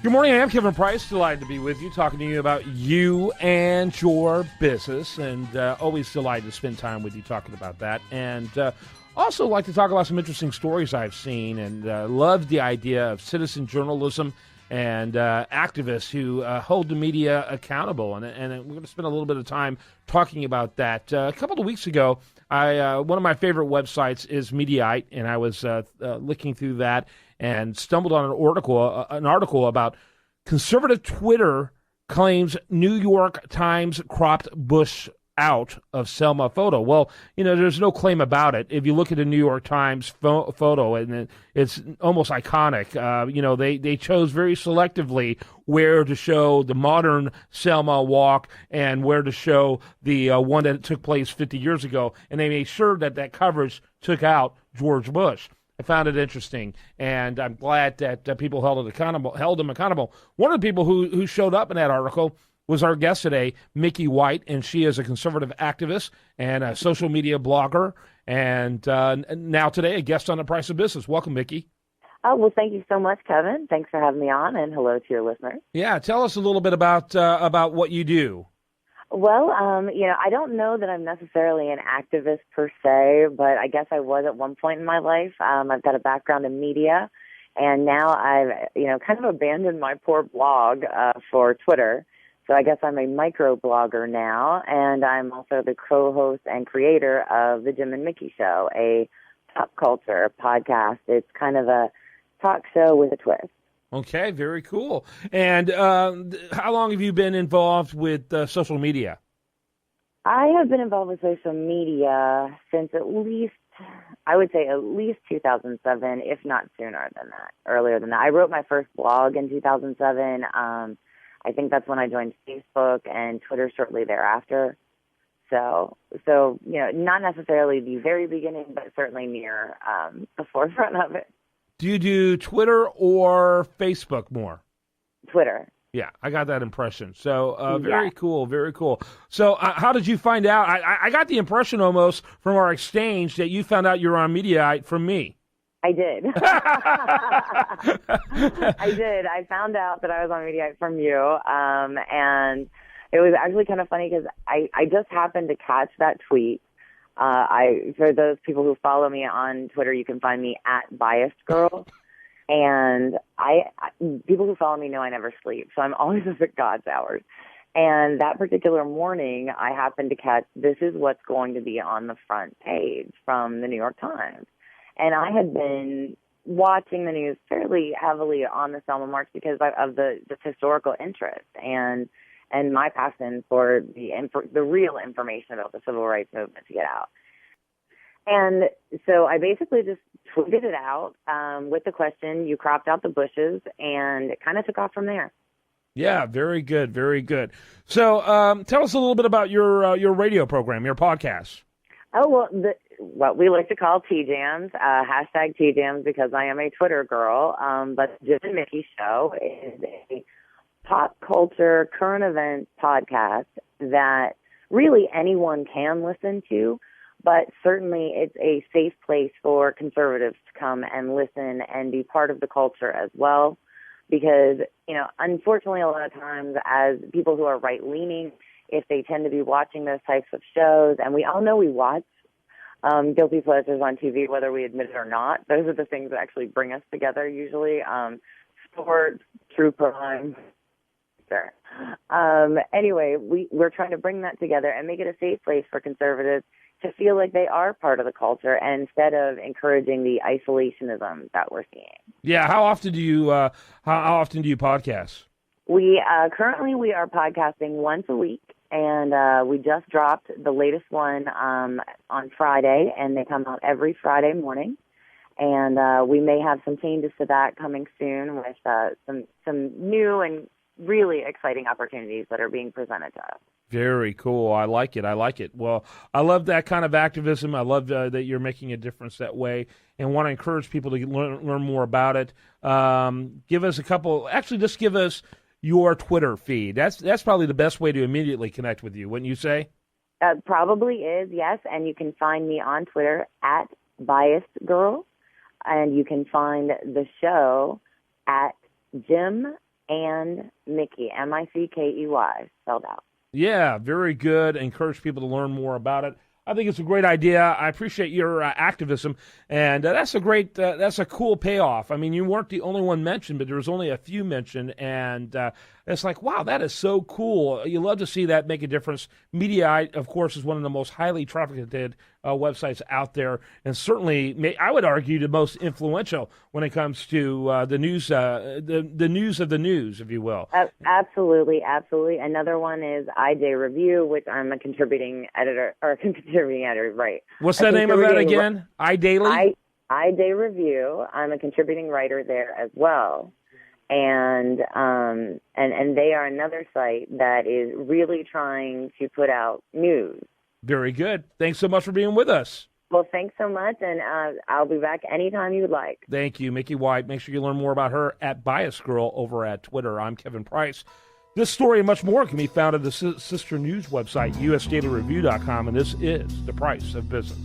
Good morning, I'm Kevin Price. Delighted to be with you, talking to you about you and your business, and always delighted to spend time with you talking about that. And also like to talk about some interesting stories I've seen, and love the idea of citizen journalism and activists who hold the media accountable. And we're going to spend a little bit of time talking about that. A couple of weeks ago, one of my favorite websites is Mediaite, and I was looking through that and stumbled on an article about conservative Twitter claims New York Times cropped Bush out of Selma photo. Well, there's no claim about it. If you look at the New York Times photo, and it's almost iconic. They chose very selectively where to show the modern Selma walk and where to show the one that took place 50 years ago, and they made sure that coverage took out George Bush. I found it interesting, and I'm glad that people held him accountable. One of the people who showed up in that article was our guest today, Mickey White, and she is a conservative activist and a social media blogger, and now today a guest on The Price of Business. Welcome, Mickey. Oh, well, thank you so much, Kevin. Thanks for having me on, and hello to your listeners. Yeah, tell us a little bit about what you do. Well, I don't know that I'm necessarily an activist per se, but I guess I was at one point in my life. I've got a background in media, and now I've, kind of abandoned my poor blog for Twitter. So I guess I'm a micro-blogger now, and I'm also the co-host and creator of The Jim and Mickey Show, a pop culture podcast. It's kind of a talk show with a twist. Okay, very cool. And how long have you been involved with social media? I have been involved with social media since at least 2007, if not earlier than that. I wrote my first blog in 2007. I think that's when I joined Facebook and Twitter shortly thereafter. So not necessarily the very beginning, but certainly near the forefront of it. Do you do Twitter or Facebook more? Twitter. Yeah, I got that impression. So very cool, very cool. So how did you find out? I got the impression almost from our exchange that you found out you were on Mediaite from me. I did. I did. I found out that I was on Mediaite from you, and it was actually kind of funny because I just happened to catch that tweet. For those people who follow me on Twitter, you can find me at Biased Girl. And people who follow me know I never sleep, so I'm always up at God's hours. And that particular morning, I happened to catch, this is what's going to be on the front page from the New York Times. And I had been watching the news fairly heavily on the Selma March because of the historical interest and my passion for the real information about the civil rights movement to get out. And so I basically just tweeted it out with the question, you cropped out the Bushes, and it kind of took off from there. Yeah, very good, very good. So tell us a little bit about your radio program, your podcast. Oh, well, what we like to call T-Jams, hashtag T-Jams because I am a Twitter girl, but Jim and Mickey Show is a pop culture, current events podcast that really anyone can listen to, but certainly it's a safe place for conservatives to come and listen and be part of the culture as well. Because, unfortunately, a lot of times as people who are right-leaning, if they tend to be watching those types of shows, and we all know we watch guilty pleasures on TV, whether we admit it or not, those are the things that actually bring us together usually. Sports, true crime. Sure. Anyway, we're trying to bring that together and make it a safe place for conservatives to feel like they are part of the culture instead of encouraging the isolationism that we're seeing. Yeah, how often do you podcast? We currently are podcasting once a week, and we just dropped the latest one on Friday, and they come out every Friday morning. And we may have some changes to that coming soon with some new and really exciting opportunities that are being presented to us. Very cool. I like it. Well, I love that kind of activism. I love that you're making a difference that way and want to encourage people to learn more about it. Give us just give us your Twitter feed. That's probably the best way to immediately connect with you, wouldn't you say? Probably is, yes. And you can find me on Twitter at Biased Girl, and you can find the show at Jim and Mickey, Mickey, spelled out. Yeah, very good. I encourage people to learn more about it. I think it's a great idea. I appreciate your activism, and that's a cool payoff. I mean, you weren't the only one mentioned, but there was only a few mentioned, and it's like, wow, that is so cool. You love to see that make a difference. Media, of course, is one of the most highly trafficked websites out there, and certainly, I would argue, the most influential when it comes to the news, the news of the news, if you will. Absolutely, absolutely. Another one is iDay Review, which I'm a contributing editor, right? What's the name of that again? iDaily? iDay Review. I'm a contributing writer there as well. And they are another site that is really trying to put out news. Very good. Thanks so much for being with us. Well, thanks so much, and I'll be back anytime you'd like. Thank you, Mickey White. Make sure you learn more about her at Bias Girl over at Twitter. I'm Kevin Price. This story and much more can be found at the sister news website, usdailyreview.com, and this is The Price of Business.